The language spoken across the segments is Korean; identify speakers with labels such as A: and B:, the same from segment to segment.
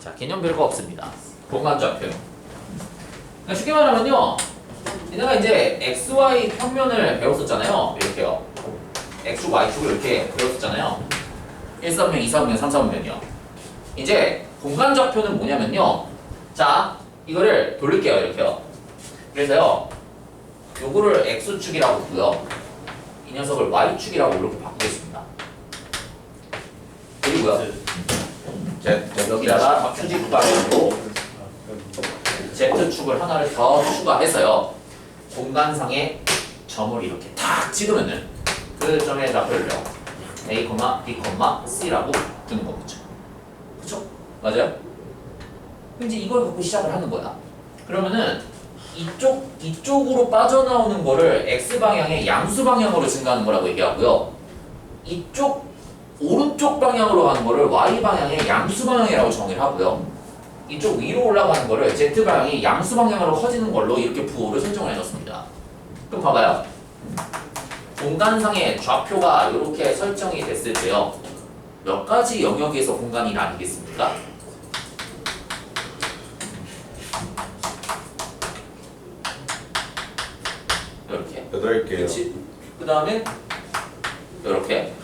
A: 자, 개념 별거 없습니다. 공간좌표. 그러니까 쉽게 말하면요. 얘네가 이제 XY 평면을 배웠었잖아요. 이렇게요. X축, Y축을 이렇게 배웠었잖아요. 1사분면, 2사분면, 3사분면이요. 이제 공간좌표는 뭐냐면요. 자, 이거를 돌릴게요. 이렇게요. 그래서요. 요거를 X축이라고 보고요. 이 녀석을 Y축이라고 이렇게 바꾸겠습니다. 그리고요. 여기다가 수직 방향으로 Z축을 하나를 더 추가해서요. 공간상의 점을 이렇게 탁 찍으면은 그 점의 좌표를요. A, B, C라고 두는 거죠. 그쵸? 맞아요? 이제 이걸 갖고 시작을 하는 거야. 그러면은 이쪽으로 빠져나오는 거를 X방향의 양수 방향으로 증가하는 거라고 얘기하고요. 이쪽 오른쪽 방향으로 가는 거를 Y방향의 양수 방향이라고 정의를 하고요. 이쪽 위로 올라가는 거를 Z방향이 양수 방향으로 커지는 걸로 이렇게 부호를 설정을 해놓습니다. 그럼 봐봐요. 공간상의 좌표가 이렇게 설정이 됐을 때요. 몇 가지 영역에서 공간이 나뉘겠습니까? 이렇게.
B: 8개요.
A: 그렇지? 그 다음에 이렇게.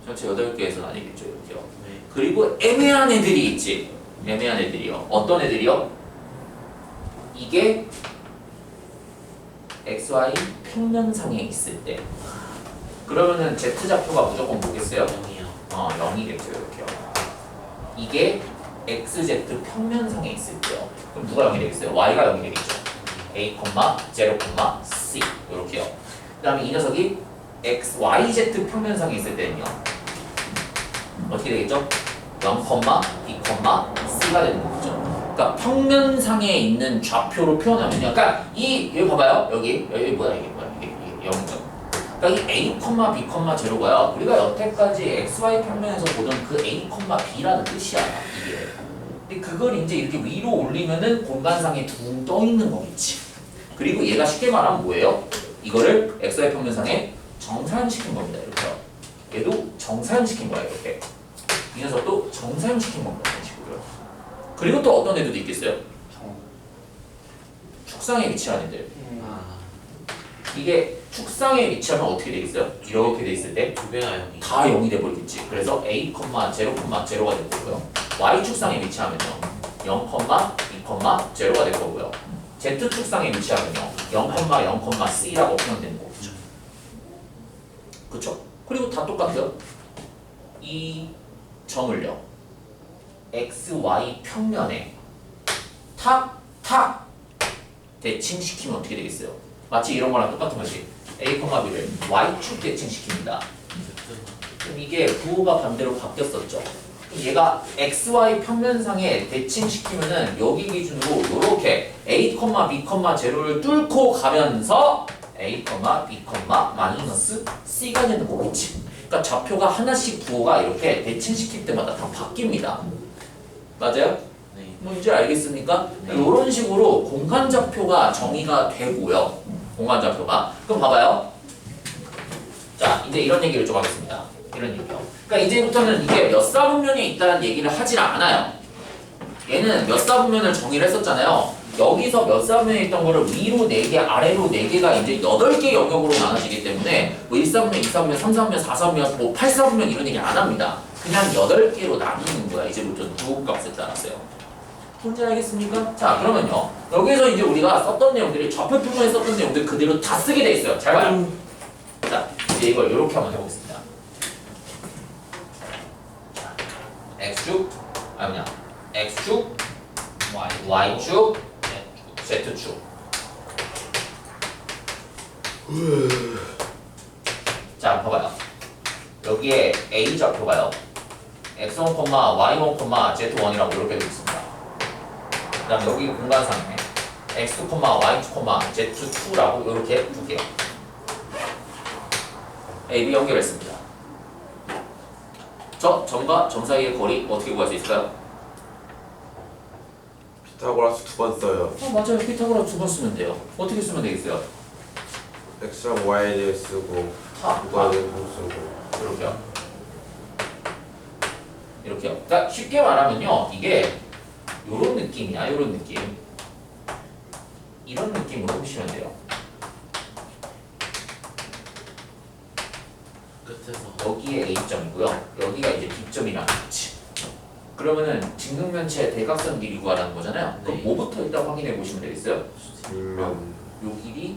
A: 전체 8개에서 나뉘겠죠. 이렇게요.
C: 네.
A: 그리고 애매한 애들이 있지. 애매한 애들이요. 어떤 애들이요? 이게 XY 평면상에 있을 때 그러면은 Z좌표가 무조건 뭐겠어요?
C: 0이요.
A: 0이겠죠. 이렇게요. 이게 XZ 평면상에 있을 때요. 그럼 누가 0이 되겠어요? Y가 0이 되겠죠. A, 0, C 이렇게요. 그 다음에 이 녀석이 XYZ 평면상에 있을 때는요. 어떻게 되겠죠? 0, B, C가 되는 거죠. 그러니까 평면상에 있는 좌표로 표현하면요. 그러니까 여기 봐봐요. 여기 뭐야 이게 0점. 그러니까 이 A, B, 제로가요. 우리가 여태까지 XY 평면에서 보던 그 A, B라는 뜻이야. 이게. 근데 그걸 이제 이렇게 위로 올리면은 공간상에 둥 떠 있는 거겠지. 그리고 얘가 쉽게 말하면 뭐예요? 이거를 XY 평면상에 정사현시킨 겁니다. 이렇게요. 얘도 정사현시킨 거야. 이렇게. 이 녀석도 정사현시킨 겁니다. 이런 식으로요. 그리고 또 어떤 애들도 있겠어요? 축상에 위치한 애들. 이게 축상에 위치하면 어떻게 되겠어요? 이렇게 돼 있을 때
C: 두 배나 0이.
A: 다 0이 돼버리겠지. 그래서 A, 0,0가 될 거고요. Y 축상에 위치하면요 0, B, 제로가 될 거고요. Z 축상에 위치하면요 0, C라고 표현되는 거죠. 그쵸? 그리고 다 똑같아요. 이 점을요 XY 평면에 탁 대칭시키면 어떻게 되겠어요? 마치 이런 거랑 똑같은 거지. A, B를 Y축 대칭시킵니다. 그럼 이게 부호가 반대로 바뀌었었죠. 얘가 XY 평면상에 대칭시키면은 여기 기준으로 이렇게 A, B, 제로를 뚫고 가면서 A, B, 마이너스 C가 되는 거겠지. 그러니까 좌표가 하나씩 부호가 이렇게 대칭시킬 때마다 다 바뀝니다. 맞아요?
C: 네.
A: 뭔지 알겠습니까?
C: 네.
A: 이런 식으로 공간좌표가 정의가 되고요. 공간좌표가. 그럼 봐봐요. 자, 이제 이런 얘기를 좀 하겠습니다. 이런 얘기요. 그러니까 이제부터는 이게 몇 사분면에 있다는 얘기를 하질 않아요. 얘는 몇 사분면을 정의를 했었잖아요. 여기서 몇 사분면에 있던 거를 위로 4개, 아래로 4개가 이제 8개 영역으로 나눠지기 때문에 뭐 1사분면, 2사분면, 3사분면, 4사분면, 뭐 8사분면 이런 얘기 안 합니다. 그냥 8개로 나누는 거야. 이제부터 부호값에 따라서요. 뭔지 알겠습니까? 자, 그러면요. 여기서 이제 우리가 썼던 내용들이 좌표 표면에 썼던 내용들 그대로 다 쓰게 돼 있어요. 잘 봐요. 자, 이제 이걸 이렇게 한번 해보겠습니다. X축, X축, Y축, Z축. 자, 봐봐요. 여기에 A 좌표가요. X1, Y1, Z1이라고 이렇게 되어 있습니다. 그 다음 여기 공간상에 X2, Y2, Z2라고 이렇게 둘게요. A, B 연결했습니다. 저 점과 점 사이의 거리 어떻게 구할 수 있을까요?
B: 피타고라스 2번 써요.
A: 맞아요. 피타고라스 2번 쓰면 돼요. 어떻게 쓰면 되겠어요?
B: X랑 Y를 쓰고 누가 내 보고
A: 이렇게요. 이렇게요. 그러니까 쉽게 말하면요, 이게 요런 느낌이야, 요런 느낌. 이런 느낌으로 보시면 돼요.
C: 끝에서
A: 여기에 A점이고요. 여기가 이제 B점이라는 거지. 그러면은 직육면체 대각선 길이 구하라는 거잖아요. 그럼
C: 네.
A: 뭐부터 일단 확인해 보시면 되겠어요?
B: 뒷면
A: 요 길이, 요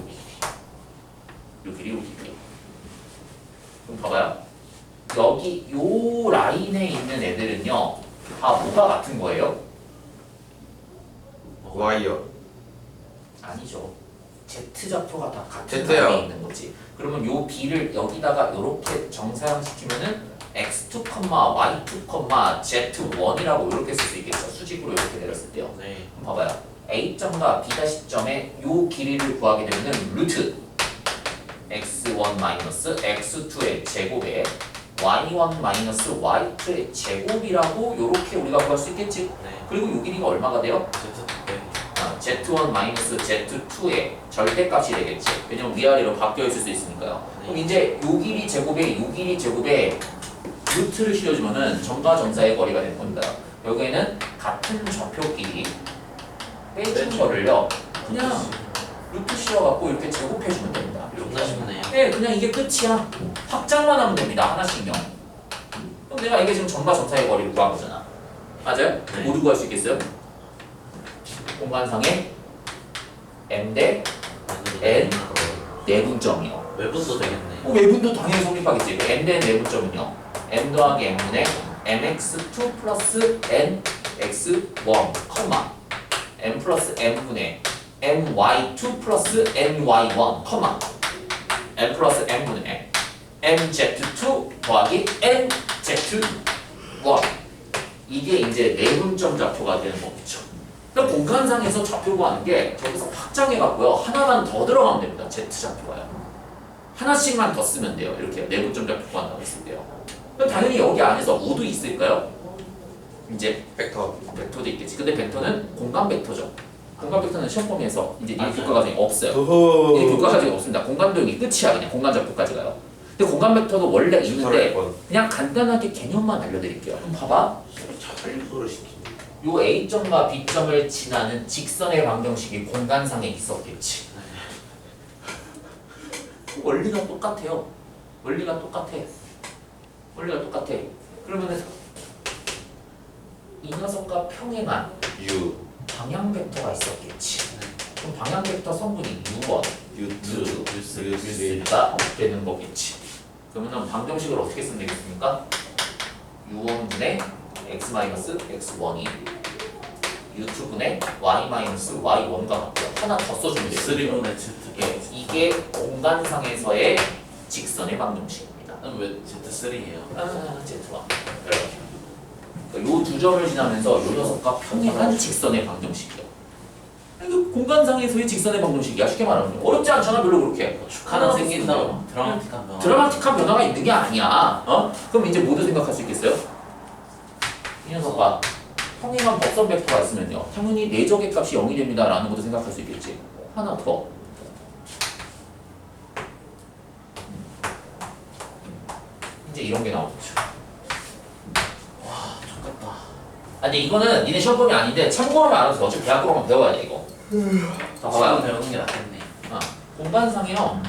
A: 길이. 요 길이, 요 길이. 그럼 봐봐요. 여기 요 라인에 있는 애들은요, 다 뭐가 같은 거예요?
B: 와이어
A: 아니죠. Z 좌표가 다 같은
B: Z요.
A: 라인에 있는 거지. 그러면 요 B를 여기다가 요렇게 정사형시키면은 x2, y2, z1이라고 이렇게 쓸 수 있겠죠. 수직으로 이렇게 내렸을 때요.
C: 네.
A: 그럼 봐봐요. A점과 B'점의 요 길이를 구하게 되면은 루트 x1-x2의 제곱에 y1-y2의 제곱이라고 요렇게 우리가 구할 수 있겠지.
C: 네.
A: 그리고 요 길이가 얼마가 돼요? z1-z2의 절대값이 되겠지. 왜냐면 위아래로 바뀌어 있을 수 있으니까요. 그럼 이제 요 길이 제곱에 요 길이 제곱에 루트를 실어주면은 점과 점사의 거리가 되는 겁니다. 여기에는 같은 좌표 길이 빼준 거를요, 그냥 루트 실어갖고 이렇게 제곱해주면 됩니다.
C: 존나 쉽네요.
A: 네, 그냥 이게 끝이야. 확장만 하면 됩니다. 하나씩요. 그럼 내가 이게 지금 점과 점사의 거리를 구한 거잖아. 맞아요?
C: 네.
A: 모두 구할 수 있겠어요? 공간상에 m 대 n 내분점이요.
C: 외분도 되겠네.
A: 외분도 당연히 성립하겠지. m 대 내분점은요, m 더하기 n분의 mx2 플러스 nx1, m 플러스 n분의 my2 플러스 ny1, m 플러스 n분의 mz2 더하기 nz1. 이게 이제 내분점 좌표가 되는 거겠죠. 그러니까 공간상에서 좌표 구하는 게 저기서 확장해갖고요, 하나만 더 들어가면 됩니다. z 좌표가요. 하나씩만 더 쓰면 돼요. 이렇게 내분점 좌표 구한다고 했을 때요. 그럼 당연히 여기 안에서 5도 있을까요? 이제
B: 벡터
A: 벡터도 있겠지. 근데 벡터는 공간 벡터죠. 공간 벡터는 시험 범위에서 이제 이
C: 맞아요.
A: 교과 과정이 없어요. 이
B: 도호
A: 교과 과정이 없습니다. 공간도 여기 끝이야. 그냥 공간 좌표까지 가요. 근데 공간 벡터도 원래 있는데 그냥 간단하게 개념만 알려드릴게요. 그럼 봐봐.
C: 자살소를 시키네.
A: 요 A점과 B점을 지나는 직선의 방정식이 공간상에 있었겠지. 원리가 똑같아요. 원리가 똑같아. 그러면은 이 녀석과 평행한
B: U
A: 방향 벡터가 있었겠지. 그럼 방향 벡터 성분이 U1,
B: U2
A: U가 되는 거겠지. 그러면 방정식을 어떻게 쓰면 되겠습니까? U1분의 x-x1이 U2분의 y-y1과 같고요. 하나 더 써주면 돼요.
C: 3분의 Z.
A: 예, 이게 공간상에서의 직선의 방정식입니다.
C: 왜 Z3예요?
A: Z1. 요 두 점을 지나면서 요 녀석과 평행한 직선의 방정식이요. 이거 공간상에서의 직선의 방정식이야. 쉽게 말하면 어렵지 않잖아. 별로 그렇게.
C: 하나 생긴다. 드라마틱한 변화.
A: 드라마틱한 변화가 있는 게 아니야. 그럼 이제 모두 생각할 수 있겠어요? 이 녀석과 평행한 법선 벡터가 있으면요, 당연히 내적의 값이 0이 됩니다 라는 것도 생각할 수 있겠지. 하나 더. 이제 이런 게 나오죠.
C: 와, 좋겠다.
A: 근데 이거는 니네 시험범위 아닌데 참고하면 알아서 어차피 대학교 가면 배워야 돼 이거. 자, 봐봐요.
C: 지금 배우는 게 낫겠네.
A: 공간상에요.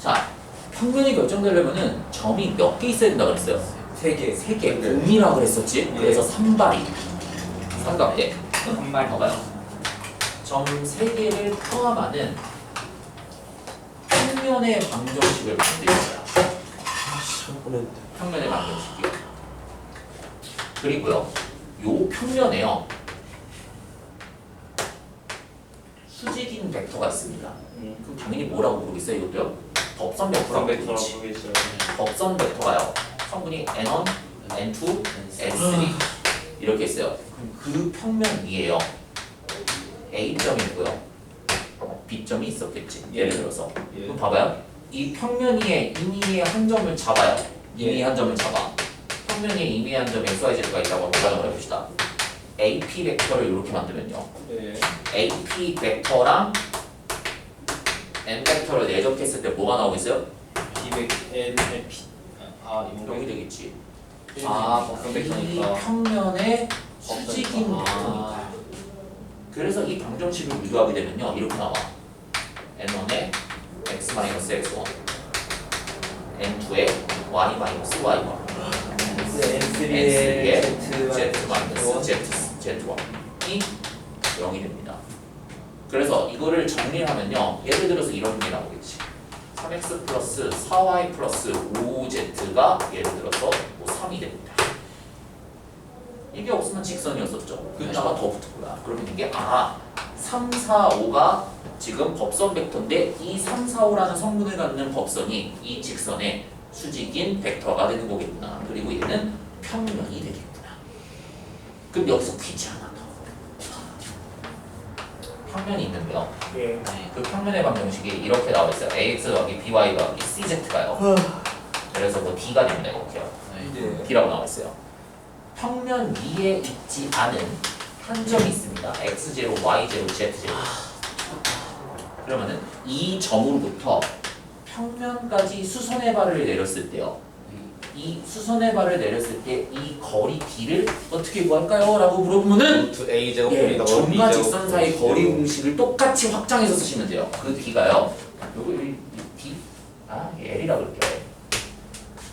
A: 자, 평면이 결정되려면은 점이 몇 개 있어야 된다 그랬어요?
D: 3개.
A: 3개. 공이라 그랬었지? 그래서 삼발이. 삼각대.
D: 한발
A: 봐봐요. 점 3개를 포함하는 평면의 방정식을 만들 거야. 평면의 방정식이요. 그리고요, 요 평면에요, 수직인 벡터가 있습니다. 그럼 당연히 뭐라고 부르겠어요? 이것도요? 덥선 벡터라고 부르지. 덥선 벡터가요, 성분이 n1, n2, n3 이렇게 있어요. 그럼 그 평면 위에요, A점이 있고요, B점이 있었겠지. 예를 들어서. 그럼 봐봐요. 이 평면 위에 임의의 한 점을 잡아요. 임의의 한 점을 잡아. 평면 위에 임의의 한 점에 XYZ가 있다고 가정을 해봅시다. AP 벡터를 이렇게 만들면요, AP 벡터랑 n 벡터를 내적했을 때 뭐가 나오고 있어요? 여기 되겠지.
D: 법선
A: 이
D: 벡터니까.
A: 평면의 수직인
D: 법선이니까.
A: 벡터니까. 그래서 이 방정식을 유도하게 되면요 이렇게 나와. n1에 x-x1 n2에 y-y1 n3에 z-z1이 0이 됩니다. 그래서 이거를 정리하면요 예를 들어서 이런 게 나오겠지. 3x 플러스 4y 플러스 5z가 예를 들어서 뭐 3이 됩니다. 이게 없으면 직선이었었죠. 하나가 더 붙은 거야. 그러면 이게 3, 4, 5가 지금 법선 벡터인데 이 3, 4, 5라는 성분을 갖는 법선이 이 직선의 수직인 벡터가 되는 거겠구나. 그리고 얘는 평면이 되겠구나. 그럼 여기서 퀴즈 하나 더. 평면이 있는데요.
D: 예.
A: 그 평면의 방정식이 이렇게 나와 있어요. ax 더하기 by 더하기 cz가요. 그래서 뭐 d가 됩니다. 이렇게요.
C: 네.
A: d라고 나와 있어요. 평면 위에 있지 않은 한 점이 있습니다. x0, y0, z0. 그러면은 이 점으로부터 평면까지 수선의 발을 내렸을 때요. 이 수선의 발을 내렸을 때 이 거리 d를 어떻게 구할까요? 라고 물어보면은
B: 루트 A 제곱
A: 예,
B: B다
A: 점과 직선 사이 거리 공식을 똑같이 확장해서 쓰시면 돼요. 그 d가요. 요거 이 d L이라 그럴게요.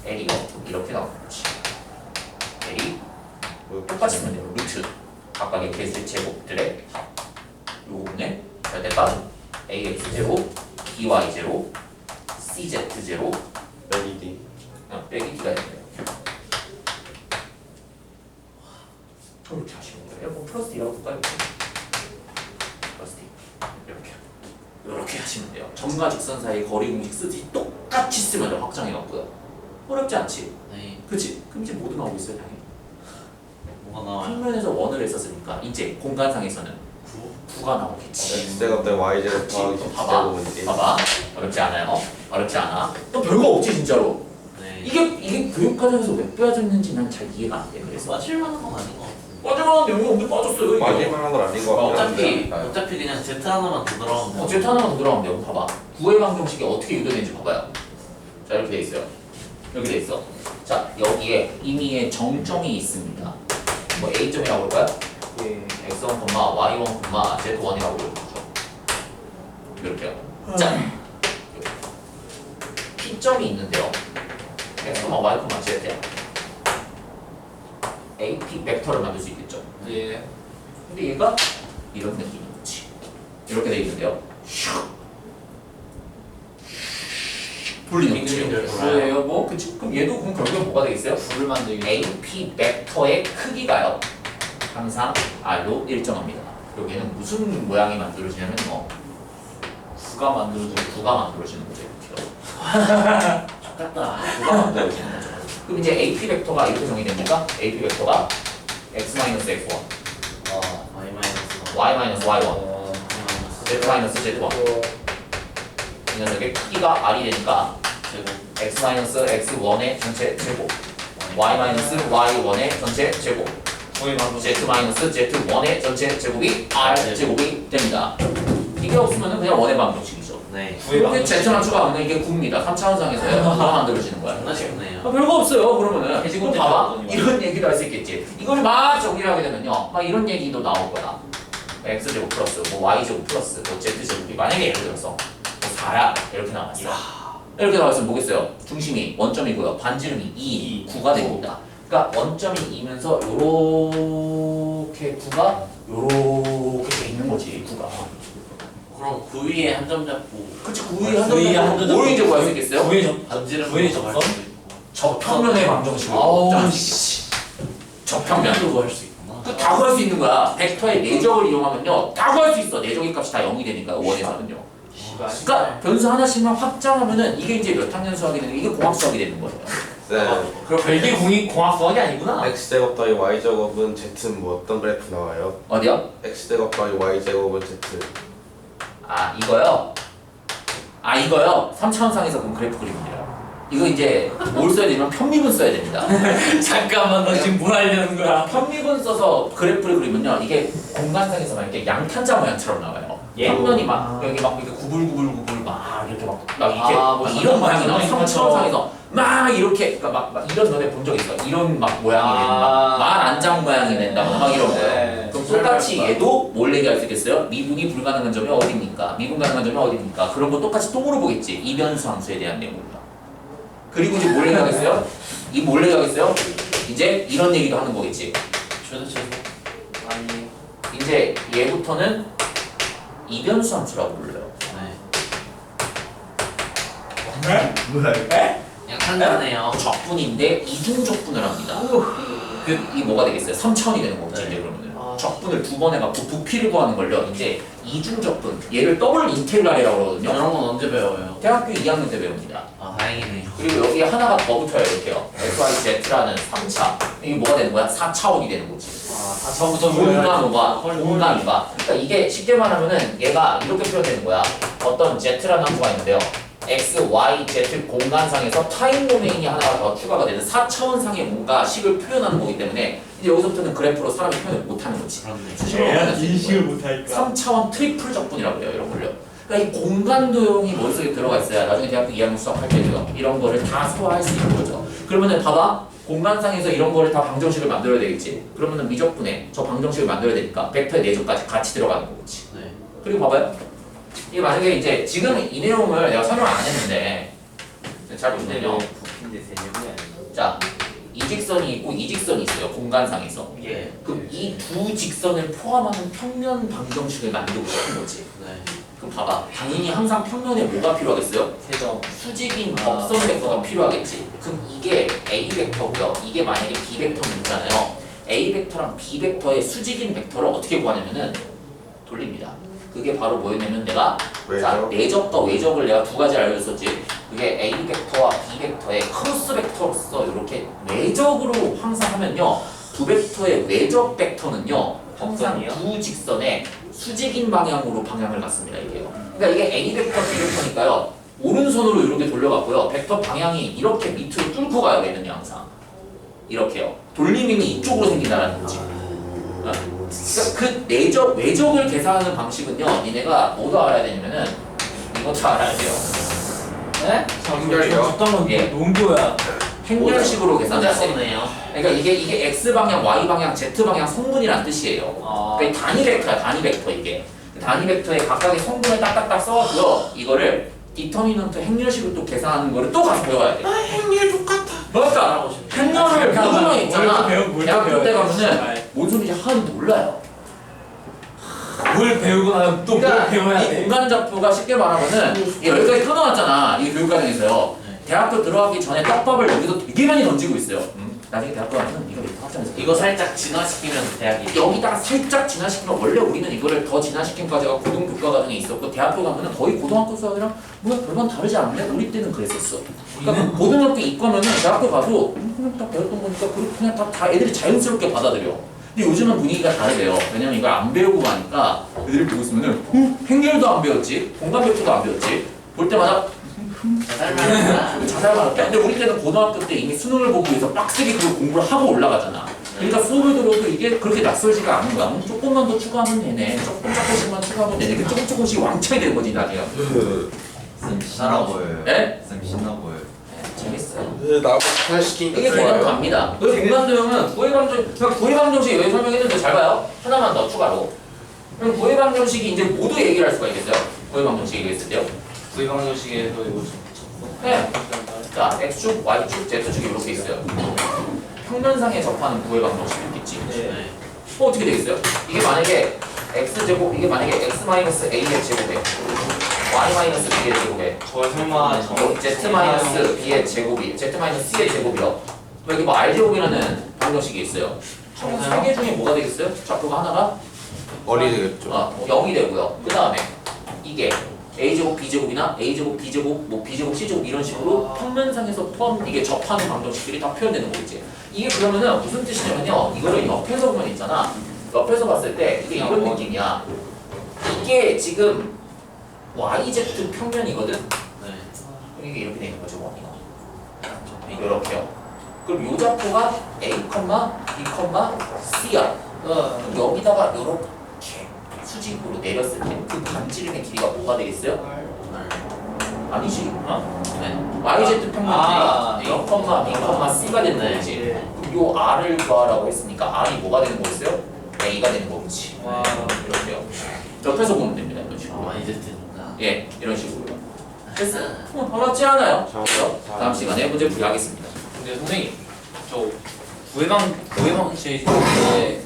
A: L이요. 이렇게 나오는 거지. L이 똑같이 쓰면 돼요. 루트 각각의 개수 제곱들의 합. 요 부분에 절대값 ax 제곱, by 제곱, cz 제곱
B: LED
A: 빼기 d가 됩니다. 이렇게 하시는 거예요. 뭐 플러스 d라고 볼까요? 플러스 d 이렇게 하시면 돼요. 점과 직선 사이 거리 공식 쓰지 똑같이 쓰면 돼요. 확장해갖고요. 어렵지 않지?
C: 네.
A: 그치? 그럼 이제 모두 나오고 있어요. 당연히.
C: 뭐가 나와요?
A: 평면에서 원을 했었으니까 이제 공간상에서는 9가 나오겠지.
B: X 제곱 더하기 Y 제곱 더하기 Z
A: 봐봐,
B: 제곱은 A
A: 봐봐. 어렵지 않아요? 어렵지 않아? 또 별거 없지 진짜로.
C: 네.
A: 이게 교육과정에서 왜 빼앗았는지 난 잘 이해가 안 돼. 그래서
C: 빠질만한 건 아닌 것 같아요.
A: 빠져나간 내용이 없는데 빠졌어요. 이게.
B: 맞을만한 건 아닌 것 같아요.
C: 어차피 그냥 Z 하나만 더 들어가면 돼요.
A: Z 하나만 더 들어가면 돼요. 봐봐. 구의 방정식이 어떻게 유도되는지 봐봐요. 자 이렇게 돼 있어요. 이렇게 돼 있어. 자 여기에 임의의 정점이 있습니다. 뭐 A점이라고 볼까요?
D: 예.
A: x1, y1, z1이라고 부르죠. 이렇게요. 자, P점이 있는데요. x, y, z AP 벡터를 만들 수 있겠죠.
D: 예.
A: 근데 얘가 이런 느낌인 거지. 이렇게 돼 있는데요. 돌리는 거지.
D: 뭐예요? 뭐?
A: 그치? 그럼 얘도 그럼 결국엔 뭐가 되겠어요?
D: 불을 만들기.
A: AP 벡터의 크기가요. 항상 R로 일정합니다. 그리고 얘는 무슨 모양이 만들어지냐면 뭐
D: 구가 만들어지고.
A: 구가 만들어지는 거죠. 이렇게.
C: 똑같다.
A: 구가 만들어지는 거죠. 그럼 이제 AP 벡터가 이렇게 정의됩니까? AP 벡터가 x-x1, y-y1, z-z1. 이 녀석의 크기가 R이 되니까 x-x1의 전체 제곱, y-y1의 전체 제곱, z-z1의 전체 제곱이 R 제곱이 됩니다. 이게 없으면 그냥 원의 방정식이죠.
C: 네.
A: 이렇게 Z만 추가하면 이게 9입니다. 3차원상에서요. 구가 만들어지는 거야.
C: 존나 쉽네요.
A: 별거 없어요. 그러면은
D: 해지고
A: 그럼 봐봐.
D: 되는
A: 이런 얘기도 할 수 있겠지. 이걸 막 정리를 하게 되면요. 막 이런 얘기도 나올 거다. x제곱 플러스 뭐 y제곱 플러스 뭐 z제곱이 만약에 예를 들어서 뭐 4야 이렇게 나왔어. 이렇게 나왔으면 뭐겠어요? 중심이 원점이고요. 반지름이 2, 9가 됩니다. 그러니까 원점이 2면서 요렇게 9가 요렇게 돼 있는 거지. 9가.
C: 그럼 9 위에 한 점 잡고
A: 그치 9위 한
D: 구위
A: 점
D: 한
A: 잡고
D: 점
A: 뭘 이제 구할 수 있겠어요?
D: 구의 점.
C: 반지름
D: 구의
C: 할
D: 접선?
C: 수도 있고.
A: 저평면의 방정식으로
D: 아우
A: 자,
D: 씨.
A: 저평면
C: 구할 수 있구나.
A: 그 다 구할 수 있는 거야. 벡터의 내적을 이용하면요 다 구할 수 있어. 내적의 값이 다 0이 되니까 원에서는요. 그러니까 변수 하나씩만 확장하면은 이게 이제 몇 학년 수학이 되는 게 이게 공학 수학이 되는 거예요.
B: 네.
D: 그럼 별개 공이 공학수학이 아니구나.
B: X 제곱 더하기 Y 제곱은 Z는 뭐 어떤 그래프 나와요?
A: 어디요?
B: X 제곱 더하기 Y 제곱은 Z
A: 아 이거요. 아 이거요. 3차원상에서 그럼 그래프 그리면 돼요. 이거 이제 뭘 써야 되냐면 편미분 써야 됩니다.
D: 잠깐만 너 지금 뭘 하려는 거야?
A: 편미분 써서 그래프를 그리면요 이게 공간상에서 막 이렇게 양탄자 모양처럼 나와요.
D: 예?
A: 평면이 막 여기 막 이렇게 구불구불구불 막 이렇게 막 이렇게
D: 아,
A: 막 이런 모양이 나와.
D: 무슨
A: 성천상에서 막 이렇게 그러니까 막 이런 너네 본 적 있어. 이런 막 모양이 된다. 말 안장 모양이 된다. 막 이런 거예요.
D: 네.
A: 그럼 똑같이 얘도 뭘 얘기할 수 있겠어요? 미분이 불가능한 점이 어디입니까? 미분 가능한 점이 어디입니까? 그런 거 똑같이 또 물어보겠지. 이변수 함수에 대한 내용입니다. 그리고 이제 뭘 얘기하겠어요? 이 뭘 얘기하겠어요? 이제 이런 얘기도 하는 거겠지.
C: 최대 최소.
D: 아니.
A: 이제 얘부터는 이변수 함수라고 불러요.
C: 네.
B: 뭐야 이거?
C: 그냥 간단해요.
A: 적분인데 이중적분을 합니다. 이 뭐가 되겠어요? 3차원이 되는 거지. 이제 그러면은 적분을 두 번 해갖고 부피를 구하는 걸요. 이제 이중적분, 얘를 더블 인테그랄이라고 그러거든요.
C: 이런 건 언제 배워요?
A: 대학교 2학년 때 배웁니다.
C: 아 다행이네요.
A: 그리고 여기에 하나가 더 붙어요. 이렇게요. XYZ라는 3차. 이게 뭐가 되는 거야? 4차원이 되는 거지.
D: 아, 처음부터
A: 공간오가, 공간오가. 그러니까 이게 쉽게 말하면은 얘가 이렇게 표현되는 거야. 어떤 Z라는 함수가 있는데요. X, Y, Z 공간상에서 타임 도메인이 하나가 더 추가가 되는 4차원상의 뭔가 식을 표현하는 거기 때문에 이제 여기서부터는 그래프로 사람이 표현을 못하는 거지.
C: 그렇네.
A: 수식으로 표현할 수 있는 거예요.
D: 못하니까.
A: 3차원 트리플 적분이라고 해요. 이런 걸요. 그러니까 이 공간 도형이 머릿속에 들어가 있어야 나중에 대학교 2학년 수업할 때도요. 이런 거를 다 소화할 수 있는 거죠. 그러면은 봐봐. 공간상에서 이런 거를 다 방정식을 만들어야 되겠지. 그러면은 미적분에 저 방정식을 만들어야 되니까 벡터의 내적까지 같이 들어가는 거겠지.
C: 네.
A: 그리고 봐봐요. 이게 만약에 이제 지금 이 내용을 내가 설명 안 했는데 잘 보시면요.
D: 근데 세력이 아니야.
A: 자, 이 직선이 있고 이 직선이 있어요. 공간상에서.
C: 예.
A: 그럼 이 두 직선을 포함하는 평면 방정식을 만들고 싶은 거지.
C: 네.
A: 그럼 봐봐. 당연히 항상 평면에 뭐가 필요하겠어요?
D: 세점.
A: 수직인 법선 벡터가 필요하겠지. 그럼 이게 A 벡터고요. 이게 만약에 B 벡터잖아요. A 벡터랑 B 벡터의 수직인 벡터를 어떻게 구하냐면은 돌립니다. 그게 바로 뭐였냐면 내가 자, 내적과 외적을 내가 두 가지 알려줬었지. 그게 A 벡터와 B 벡터의 크로스 벡터로서 이렇게 외적으로 항상 하면요. 두 벡터의 외적 벡터는요. 항상
D: 법선이요?
A: 두 직선의 수직인 방향으로 방향을 갖습니다. 이게요. 그러니까 이게 A 벡터, B 벡터니까요. 오른손으로 이렇게 돌려갖고요. 벡터 방향이 이렇게 밑으로 뚫고 가야 되는데 항상 이렇게요. 돌림이 이쪽으로 생긴다는 거지. 그러니까 그 내적, 외적을 계산하는 방식은요. 니네가 뭐도 알아야 되냐면은 이것도 알아야 돼요. 네?
B: 성별이요?
D: 어떤 건
A: 예.
D: 농교야.
A: 행렬식으로
C: 혼자
A: 계산해야 돼.
C: 썼네요.
A: 그러니까 이게 X 방향, Y 방향, Z 방향 성분이란 뜻이에요.
D: 아.
A: 그러니까 단위 벡터야, 단위 벡터 이게. 단위 벡터의 각각의 성분을 딱딱딱 써서 이거를 디터미넌트 행렬식으로 또 계산하는 거를 또 가서 배워야 돼.
C: 행렬 똑같아.
A: 그러니까 행렬을 모든 거 있잖아.
D: 뭘
A: 대학교 때
D: 배워요?
A: 가면은 뭔 소리인지 하나도 몰라요.
D: 뭘 배우고 나면 또 뭘
A: 그러니까
D: 배워야
A: 이
D: 돼.
A: 공간 잡부가 쉽게 말하면은 이게 여기까지 끊어놨잖아. 이 교육과정에서요.
C: 네.
A: 대학교 들어가기 전에 떡밥을 여기서 되게 많이 던지고 있어요. 나중에 대학교 가면은 이거 이렇게 합장해서
C: 이거 살짝 진화시키면 대학이.
A: 여기다가 살짝 진화시키면 원래 우리는 이거를 더 진화시킨 과제가 고등교과 과정에 있었고 대학교 가면은 거의 고등학교 수학이랑 뭐야 별반 다르지 않네? 우리 때는 그랬었어. 그러니까 고등학교 이과면은 대학교 가도 그냥 다 배웠던 거니까 그냥 다 애들이 자연스럽게 받아들여. 근데 요즘은 분위기가 다르대요. 왜냐면 이걸 안 배우고 가니까 애들이 보고 있으면은 행렬도 안 배웠지, 공간 벡터도 안 배웠지. 볼 때마다
C: 살만하다.
A: 자살 받았다. 근데 우리 때는 고등학교 때 이미 수능을 보고 해서 빡세게 그 공부를 하고 올라가잖아. 그러니까 수업을 들어도 이게 그렇게 낯설지가 않은 거야. 조금만 더 추가하면 되네. 조금씩만 추가하면 되네. 그 조금씩 왕창이 되는 거지 나중에.
E: 쌤 신나 보여요.
A: 네?
E: 쌤 신나 보여요.
A: 재밌어요.
B: 나보고 시키니까
A: 이게 개념 갑니다. 그 공간도형은 구해방정식 왜 설명했는데 잘 봐요. 하나만 더 추가로. 그럼 구해방정식이 이제 모두 얘기를 할 수가 있겠어요. 구해방정식 얘기했을 때요.
D: 구이방정식에도 이거
A: 네. 자, X축, Y축, Z축이 이렇게 있어요. 평면상에 접하는 구해방정식이 있겠지.
D: 네.
A: 어떻게 되겠어요? 이게 만약에 X제곱, 이게 만약에 X-A의 제곱이에요. Y-B의 제곱에
C: 저 설마
A: Z-B의 제곱이 Z-C의 제곱이요. 여기 뭐 R제곱이라는 방정식이 있어요. 총 3개 중에 뭐가 되겠어요? 좌표가 하나가
B: 어리 되겠죠.
A: 0이 되고요. 그 다음에 이게 A제곱, B제곱이나 A제곱, B제곱, 뭐 B제곱, C제곱 이런 식으로 평면상에서 포함 이게 접하는 방정식들이 다 표현되는 거겠지. 이게 그러면은 무슨 뜻이냐면요. 이거를 옆에서 보면 있잖아. 옆에서 봤을 때 이게 이런 느낌이야. 이게 지금 YZ 평면이거든.
C: 네.
A: 이게 이렇게 되는 거죠, 원이가. 이렇게요. 그럼 요 좌표가 A, B, C야. 그럼 여기다가 이렇게 수직으로 내렸을 때 그 반지름의 길이가 뭐가 되겠어요? 아니지.
C: 어? 네.
A: YZ 평면이
D: 아,
A: 0, B, C가 되는
D: 네.
A: 거지. 그럼 요 R을 구하라고 했으니까 R이 뭐가 되는 거였어요? A가 되는 거겠지.
D: 와.
A: 이렇게요. 옆에서 보면 됩니다. 이런 식으로.
C: 이제 되는구나.
A: 예, 이런 식으로요. 됐어? 어렵지 않아요. 그래서 다음 시간에 문제 풀이하겠습니다.
D: 근데 선생님 저 구해방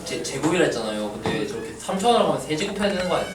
D: 제곱이라 했잖아요. 근데 저렇게 3차원으로 가면 3제곱 해야 되는 거 아니에요?